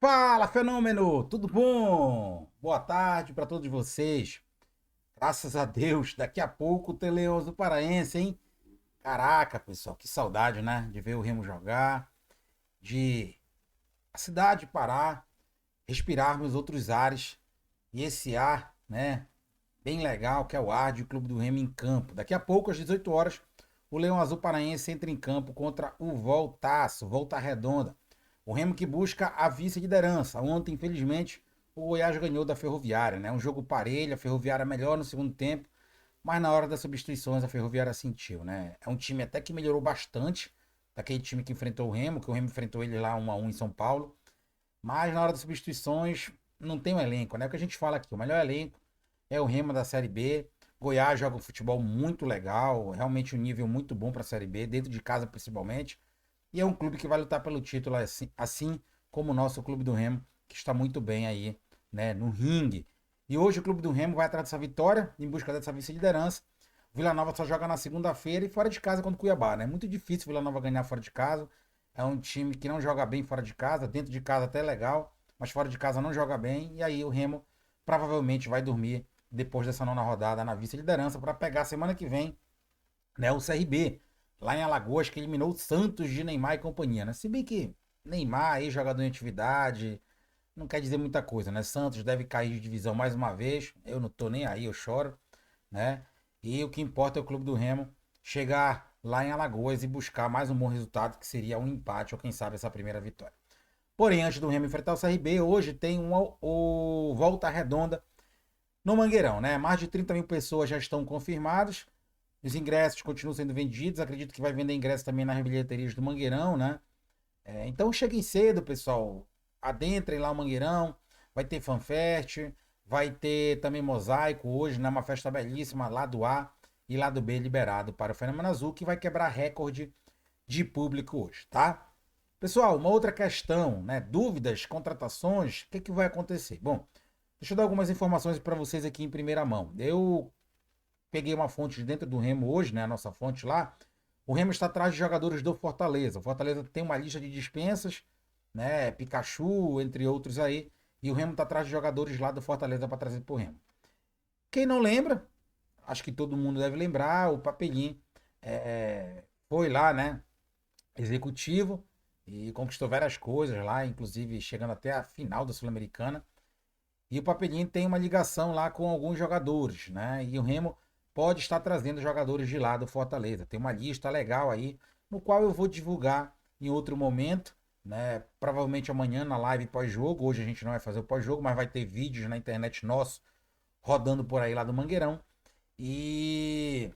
Fala, fenômeno! Tudo bom? Boa tarde para todos vocês. Graças a Deus, daqui a pouco o Leões do Paraense, hein? Caraca, pessoal, que saudade, né? De ver o Remo jogar, de a cidade parar, respirarmos outros ares e esse ar, né? Bem legal que é o ar de Clube do Remo em campo. Daqui a pouco, às 18 horas, o Leão Azul Paraense entra em campo contra o Voltaço, Volta Redonda. O Remo que busca a vice-liderança. Ontem, infelizmente, o Goiás ganhou da Ferroviária, né? Um jogo parelho, a Ferroviária melhor no segundo tempo, mas na hora das substituições a Ferroviária sentiu, né? É um time até que melhorou bastante daquele time que enfrentou o Remo, que o Remo enfrentou ele lá 1-1 em São Paulo, mas na hora das substituições não tem um elenco, né? O que a gente fala aqui, o melhor elenco é o Remo da Série B. Goiás joga um futebol muito legal, realmente um nível muito bom para a Série B, dentro de casa principalmente. E é um clube que vai lutar pelo título assim como o nosso Clube do Remo, que está muito bem aí, né, no ringue. E hoje o Clube do Remo vai atrás dessa vitória, em busca dessa vice-liderança. O Vila Nova só joga na segunda-feira e fora de casa contra o Cuiabá, né? É muito difícil o Vila Nova ganhar fora de casa. É um time que não joga bem fora de casa, dentro de casa até é legal, mas fora de casa não joga bem. E aí o Remo provavelmente vai dormir depois dessa nona rodada na vice-liderança para pegar semana que vem, né, o CRB, lá em Alagoas, que eliminou o Santos de Neymar e companhia, né? Se bem que Neymar aí, jogador em atividade, não quer dizer muita coisa, né? Santos deve cair de divisão mais uma vez, eu não tô nem aí, eu choro, né? E o que importa é o Clube do Remo chegar lá em Alagoas e buscar mais um bom resultado, que seria um empate ou quem sabe essa primeira vitória. Porém, antes do Remo enfrentar o CRB, hoje tem o Volta Redonda no Mangueirão, né? Mais de 30 mil pessoas já estão confirmadas. Os ingressos continuam sendo vendidos. Acredito que vai vender ingressos também nas bilheterias do Mangueirão, né? Então cheguem cedo, pessoal. Adentrem lá o Mangueirão. Vai ter fanfest. Vai ter também mosaico hoje, né? Uma festa belíssima lá do A e lá do B liberado para o Fenômeno Azul, que vai quebrar recorde de público hoje, tá? Pessoal, uma outra questão, né? Dúvidas, contratações, o que, que vai acontecer? Bom, deixa eu dar algumas informações para vocês aqui em primeira mão. Eu peguei uma fonte de dentro do Remo hoje, né? A nossa fonte lá. O Remo está atrás de jogadores do Fortaleza. O Fortaleza tem uma lista de dispensas, né? Pikachu, entre outros aí. E o Remo está atrás de jogadores lá do Fortaleza para trazer para o Remo. Quem não lembra, acho que todo mundo deve lembrar, o Papelinho foi lá, né? Executivo e conquistou várias coisas lá, inclusive chegando até a final da Sul-Americana. E o Papelinho tem uma ligação lá com alguns jogadores, né? E o Remo pode estar trazendo jogadores de lá do Fortaleza. Tem uma lista legal aí, no qual eu vou divulgar em outro momento, né? Provavelmente amanhã na live pós-jogo. Hoje a gente não vai fazer o pós-jogo, mas vai ter vídeos na internet nosso rodando por aí lá do Mangueirão. E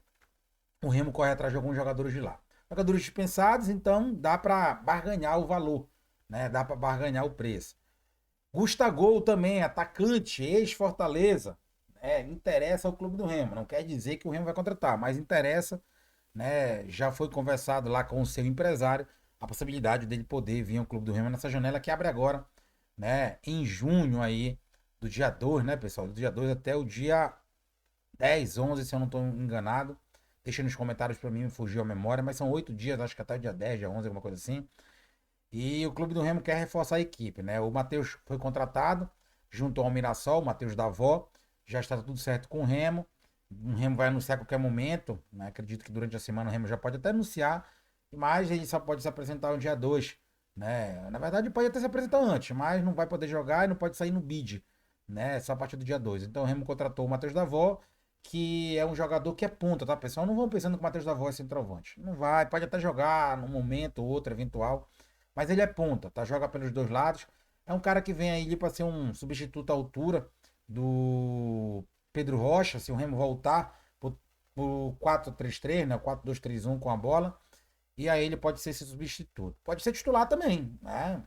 o Remo corre atrás de alguns jogadores de lá. Jogadores dispensados, então dá para barganhar o valor, né? Dá para barganhar o preço. Gustavo também, atacante, ex-Fortaleza. Interessa ao clube do Remo. Não quer dizer que o Remo vai contratar, mas interessa, né? Já foi conversado lá com o seu empresário a possibilidade dele poder vir ao clube do Remo nessa janela que abre agora, né? Em junho aí, do dia 2, né, pessoal? Do dia 2 até o dia 10, 11, se eu não estou enganado. Deixa nos comentários para mim, me fugiu a memória, mas são 8 dias, acho que até o dia 10, dia 11, alguma coisa assim. E o clube do Remo quer reforçar a equipe, né? O Matheus foi contratado junto ao Mirassol, o Matheus Davó. Já está tudo certo com o Remo. O Remo vai anunciar a qualquer momento, né? Acredito que durante a semana o Remo já pode até anunciar, mas ele só pode se apresentar no dia 2, né? Na verdade, pode até se apresentar antes, mas não vai poder jogar e não pode sair no bid, né? Só a partir do dia 2. Então o Remo contratou o Matheus Davó, que é um jogador que é ponta, tá, pessoal? Não vão pensando que o Matheus Davó é centroavante. Não vai, pode até jogar num momento ou outro, eventual, mas ele é ponta, tá? Joga pelos dois lados. É um cara que vem aí para ser um substituto à altura do Pedro Rocha, se o Remo voltar pro 4-3-3, né? 4-2-3-1 com a bola. E aí ele pode ser esse substituto. Pode ser titular também, né?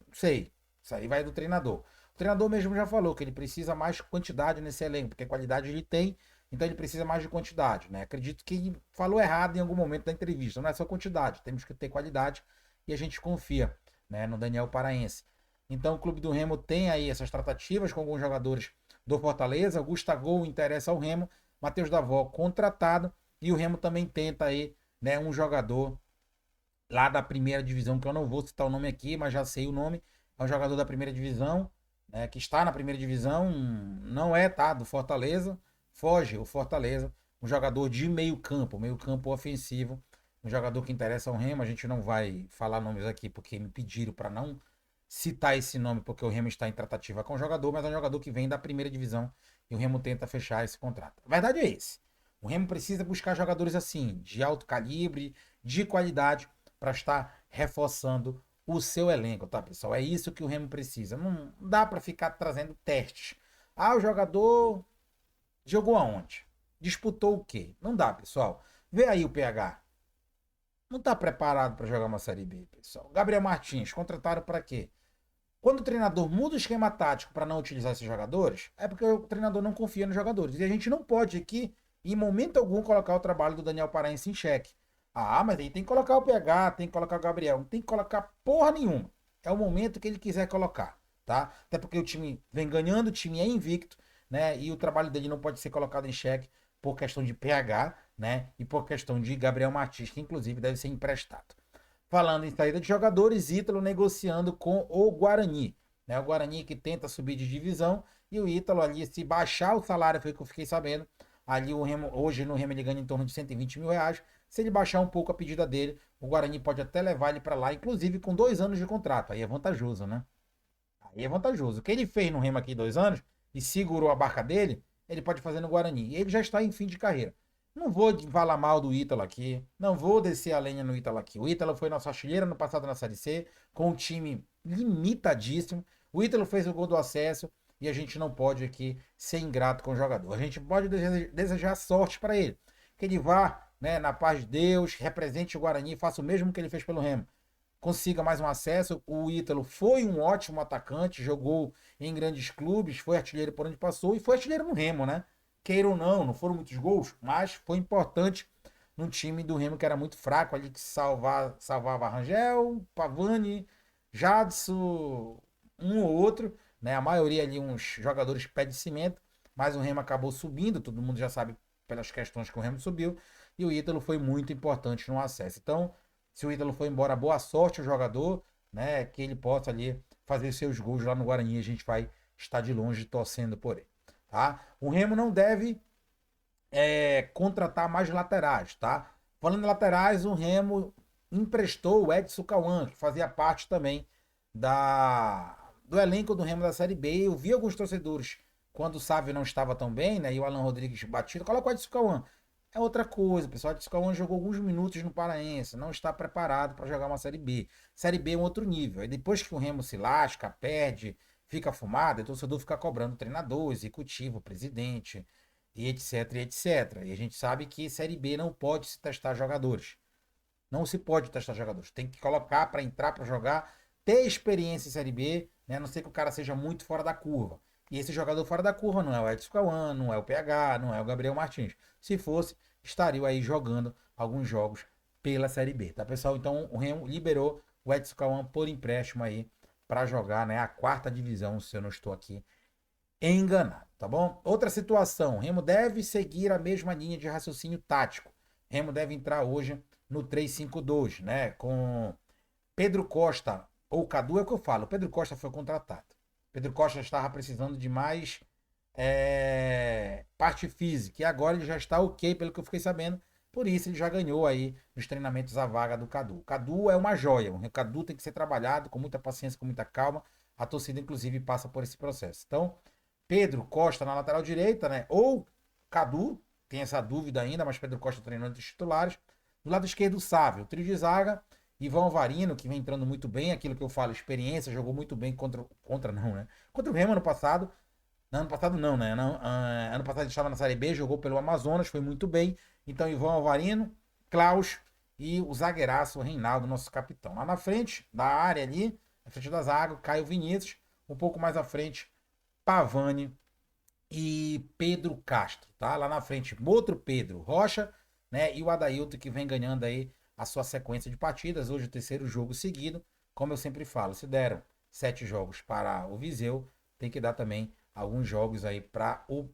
Não sei. Isso aí vai do treinador. O treinador mesmo já falou que ele precisa mais quantidade nesse elenco, porque qualidade ele tem, então ele precisa mais de quantidade, né? Acredito que ele falou errado em algum momento da entrevista. Não é só quantidade, temos que ter qualidade e a gente confia, né, no Daniel Paraense. Então o clube do Remo tem aí essas tratativas com alguns jogadores do Fortaleza. Gustavo interessa ao Remo, Matheus Davó contratado e o Remo também tenta aí, um jogador lá da primeira divisão, que eu não vou citar o nome aqui, mas já sei o nome, é um jogador da primeira divisão, né, que está na primeira divisão, não é, tá, do Fortaleza, foge o Fortaleza, um jogador de meio campo ofensivo, um jogador que interessa ao Remo. A gente não vai falar nomes aqui porque me pediram para não citar esse nome, porque o Remo está em tratativa com o jogador, mas é um jogador que vem da primeira divisão e o Remo tenta fechar esse contrato. A verdade é esse. O Remo precisa buscar jogadores assim, de alto calibre, de qualidade, para estar reforçando o seu elenco, tá, pessoal? É isso que o Remo precisa. Não dá para ficar trazendo testes. Ah, o jogador jogou aonde? Disputou o quê? Não dá, pessoal. Vê aí o PH. Não está preparado para jogar uma Série B, pessoal. Gabriel Martins, contrataram para quê? Quando o treinador muda o esquema tático para não utilizar esses jogadores, é porque o treinador não confia nos jogadores. E a gente não pode aqui, em momento algum, colocar o trabalho do Daniel Paraense em xeque. Ah, mas aí tem que colocar o PH, tem que colocar o Gabriel. Não tem que colocar porra nenhuma. É o momento que ele quiser colocar, tá? Até porque o time vem ganhando, o time é invicto, né? E o trabalho dele não pode ser colocado em xeque por questão de PH, né? E por questão de Gabriel Martins, que inclusive deve ser emprestado. Falando em saída de jogadores, Ítalo negociando com o Guarani. Né? O Guarani que tenta subir de divisão e o Ítalo ali, se baixar o salário, foi o que eu fiquei sabendo. Ali o Remo, hoje no Remo ele ganha em torno de 120 mil reais. Se ele baixar um pouco a pedida dele, o Guarani pode até levar ele para lá, inclusive com 2 anos de contrato. Aí é vantajoso, né? Aí é vantajoso. O que ele fez no Remo aqui 2 anos e segurou a barca dele, ele pode fazer no Guarani. E ele já está em fim de carreira. Não vou falar mal do Ítalo aqui. Não vou descer a lenha no Ítalo aqui. O Ítalo foi nosso artilheiro no passado na Série C, com um time limitadíssimo. O Ítalo fez o gol do acesso e a gente não pode aqui ser ingrato com o jogador. A gente pode desejar sorte para ele. Que ele vá, né, na paz de Deus, represente o Guarani, faça o mesmo que ele fez pelo Remo, consiga mais um acesso. O Ítalo foi um ótimo atacante, jogou em grandes clubes, foi artilheiro por onde passou e foi artilheiro no Remo, né? Queira ou não, não foram muitos gols, mas foi importante num time do Remo que era muito fraco ali, que salvava Rangel, Pavani, Jadson, um ou outro, né? A maioria ali uns jogadores pé de cimento, mas o Remo acabou subindo, todo mundo já sabe pelas questões que o Remo subiu, e o Ítalo foi muito importante no acesso. Então, se o Ítalo for embora, boa sorte ao jogador, né? Que ele possa ali fazer seus gols lá no Guarani. A gente vai estar de longe torcendo por ele, tá? O Remo não deve contratar mais laterais, tá? Falando em laterais, o Remo emprestou o Edson Cauã, que fazia parte também do elenco do Remo da Série B. Eu vi alguns torcedores, quando o Sávio não estava tão bem, né? E o Alan Rodrigues batido, coloca o Edson Cauã. É outra coisa, pessoal. O Edson Cauã jogou alguns minutos no Paraense, não está preparado para jogar uma Série B. Série B é um outro nível. E depois que o Remo se lasca, perde, fica fumado, o torcedor fica cobrando o treinador, executivo, presidente, e etc, e etc. E a gente sabe que Série B não pode se testar jogadores. Não se pode testar jogadores. Tem que colocar para entrar, para jogar, ter experiência em Série B, né? A não ser que o cara seja muito fora da curva. E esse jogador fora da curva não é o Edson Cauã, não é o PH, não é o Gabriel Martins. Se fosse, estariam aí jogando alguns jogos pela Série B, tá, pessoal? Então o Remo liberou o Edson Cauã por empréstimo aí para jogar, né, a quarta divisão, se eu não estou aqui enganado, tá bom? Outra situação, Remo deve seguir a mesma linha de raciocínio tático. Remo deve entrar hoje no 3-5-2, né? Com Pedro Costa ou Cadu, é o que eu falo. Pedro Costa foi contratado. Pedro Costa estava precisando de mais parte física. E agora ele já está ok, pelo que eu fiquei sabendo. Por isso ele já ganhou aí nos treinamentos a vaga do Cadu. O Cadu é uma joia. O Cadu tem que ser trabalhado com muita paciência, com muita calma. A torcida, inclusive, passa por esse processo. Então, Pedro Costa na lateral direita, né? Ou Cadu, tem essa dúvida ainda, mas Pedro Costa treinando entre os titulares. Do lado esquerdo, o Sávio, o trio de zaga, Ivan Alvarino, que vem entrando muito bem, aquilo que eu falo, experiência, jogou muito bem contra não, né? Contra o Remo ano passado. Não, ano passado não, né? Não, ano passado ele estava na Série B, jogou pelo Amazonas, foi muito bem. Então, Ivan Alvarino, Klaus e o zagueiraço, o Reinaldo, nosso capitão. Lá na frente, da área ali, na frente da zaga, Caio Vinícius. Um pouco mais à frente, Pavani e Pedro Castro, tá? Lá na frente, outro Pedro Rocha, né? E o Adailton que vem ganhando aí a sua sequência de partidas. Hoje o terceiro jogo seguido. Como eu sempre falo, se deram 7 jogos para o Viseu, tem que dar também alguns jogos aí para o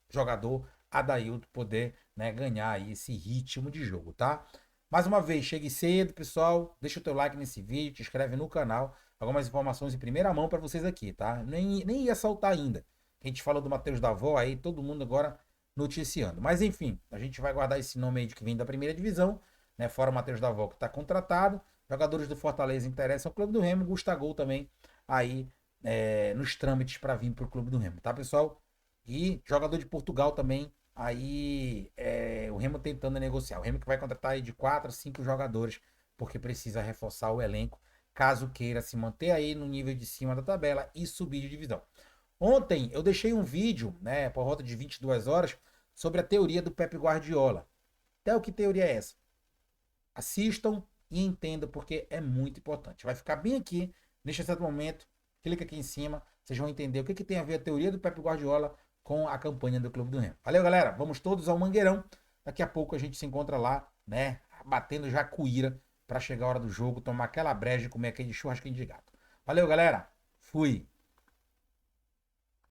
jogador Adailton poder, né, ganhar aí esse ritmo de jogo, tá? Mais uma vez, chegue cedo, pessoal. Deixa o teu like nesse vídeo, te inscreve no canal algumas informações em primeira mão para vocês aqui, tá? Nem ia saltar ainda. A gente falou do Matheus Davó, aí todo mundo agora noticiando. Mas enfim, a gente vai guardar esse nome aí de que vem da primeira divisão, né? Fora o Matheus Davó que está contratado. Jogadores do Fortaleza interessam ao Clube do Remo. Gustavo também aí nos trâmites para vir para o Clube do Remo, tá, pessoal? E jogador de Portugal também, aí o Remo tentando negociar. O Remo que vai contratar aí de 4 a 5 jogadores, porque precisa reforçar o elenco, caso queira se manter aí no nível de cima da tabela e subir de divisão. Ontem eu deixei um vídeo, né, por volta de 22 horas, sobre a teoria do Pep Guardiola. Até o que teoria é essa? Assistam e entendam, porque é muito importante. Vai ficar bem aqui, neste exato momento. Clica aqui em cima, vocês vão entender o que tem a ver a teoria do Pep Guardiola com a campanha do Clube do Remo. Valeu, galera. Vamos todos ao Mangueirão. Daqui a pouco a gente se encontra lá, né? Batendo jacuíra para chegar a hora do jogo, tomar aquela breja e comer aquele churrasquinho de gato. Valeu, galera. Fui.